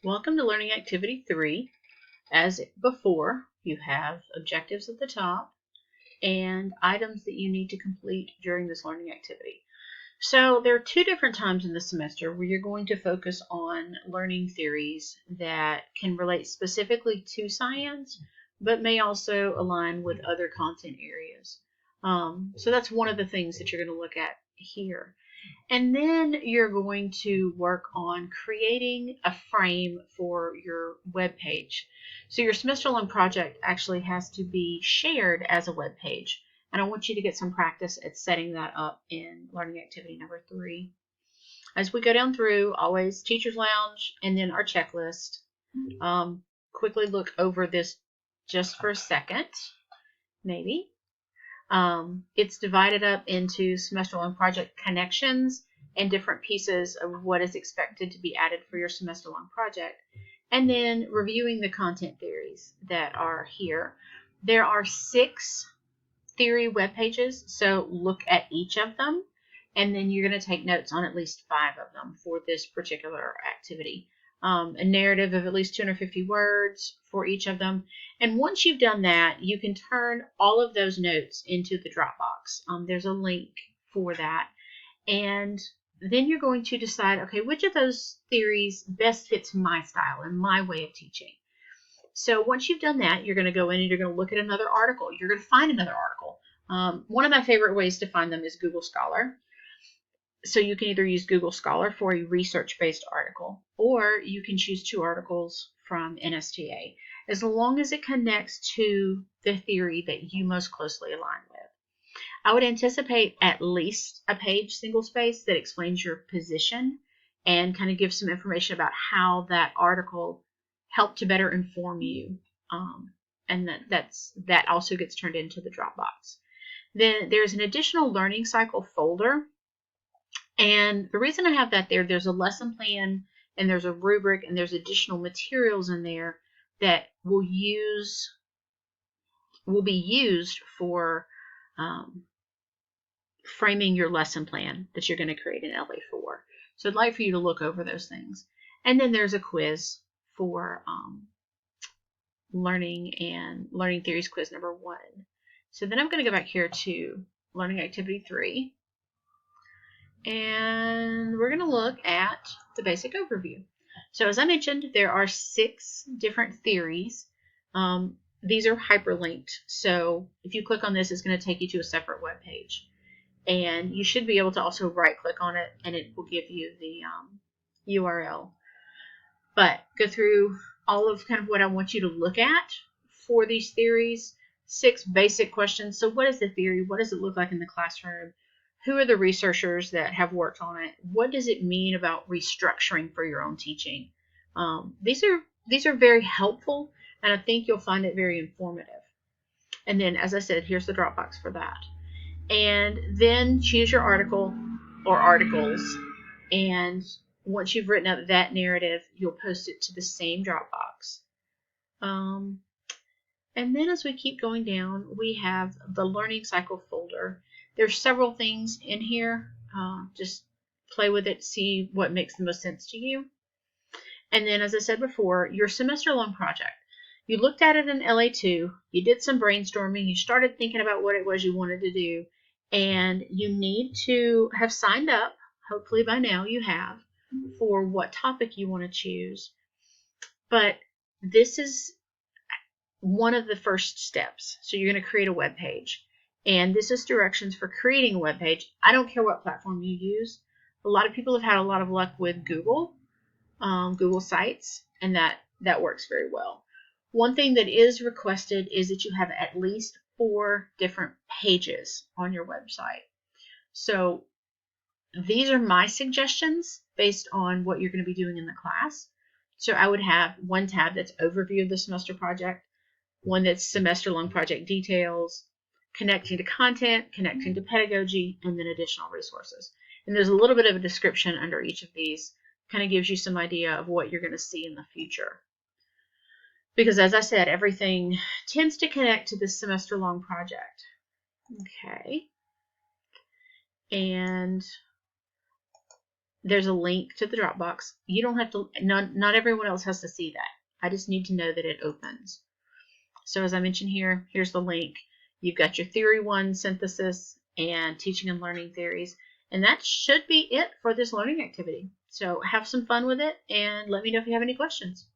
Welcome to Learning Activity 3. As before, you have objectives at the top and items that you need to complete during this learning activity. So there are two different times in the semester where you're going to focus on learning theories that can relate specifically to science, but may also align with other content areas. So that's one of the things that you're going to look at here. And then you're going to work on creating a frame for your web page. So your semester-long project actually has to be shared as a web page. And I want you to get some practice at setting that up in learning activity number 3. As we go down through, always Teacher's Lounge and then our checklist. Quickly look over this just for a second, maybe. It's divided up into semester-long project connections and different pieces of what is expected to be added for your semester-long project, and then reviewing the content theories that are here. There are 6 theory web pages, so look at each of them, and then you're going to take notes on at least 5 of them for this particular activity. A narrative of at least 250 words for each of them. And once you've done that, you can turn all of those notes into the Dropbox. There's a link for that. And then you're going to decide, okay, which of those theories best fits my style and my way of teaching. So once you've done that, you're going to go in and you're going to look at another article. You're going to find another article. One of my favorite ways to find them is Google Scholar. So you can either use Google Scholar for a research-based article, or you can choose 2 articles from NSTA, as long as it connects to the theory that you most closely align with. I would anticipate at least a page single-space that explains your position and kind of gives some information about how that article helped to better inform you. And that also gets turned into the Dropbox. Then there's an additional learning cycle folder. And the reason I have that there's a lesson plan and there's a rubric and there's additional materials in there that will be used for framing your lesson plan that you're going to create in LA4. So I'd like for you to look over those things. And then there's a quiz for learning theories quiz number 1. So then I'm going to go back here to learning activity 3. And we're going to look at the basic overview. So as I mentioned, there are 6 different theories. These are hyperlinked. So if you click on this, it's going to take you to a separate web page. And you should be able to also right-click on it, and it will give you the URL. But go through all of kind of what I want you to look at for these theories. 6 basic questions. So what is the theory? What does it look like in the classroom? Who are the researchers that have worked on it? What does it mean about restructuring for your own teaching? These are very helpful, and I think you'll find it very informative. And then, as I said, here's the Dropbox for that. And then choose your article or articles, and once you've written up that narrative, you'll post it to the same Dropbox. And then as we keep going down, we have the learning cycle folder. There's several things in here. Just play with it, see what makes the most sense to you. And then, as I said before, your semester-long project. You looked at it in LA2, you did some brainstorming, you started thinking about what it was you wanted to do, and you need to have signed up, hopefully by now you have, for what topic you want to choose. But this is one of the first steps. So you're going to create a web page. And this is directions for creating a web page. I don't care what platform you use. A lot of people have had a lot of luck with Google Sites, and that works very well. One thing that is requested is that you have at least 4 different pages on your website. So these are my suggestions based on what you're going to be doing in the class. So I would have one tab that's overview of the semester project, one that's semester-long project details, connecting to content, connecting to pedagogy, and then additional resources. And there's a little bit of a description under each of these, kind of gives you some idea of what you're going to see in the future. Because as I said, everything tends to connect to this semester-long project. Okay. And there's a link to the Dropbox. You don't have to, not everyone else has to see that. I just need to know that it opens. So as I mentioned here, here's the link. You've got your Theory 1 synthesis and teaching and learning theories. And that should be it for this learning activity. So have some fun with it and let me know if you have any questions.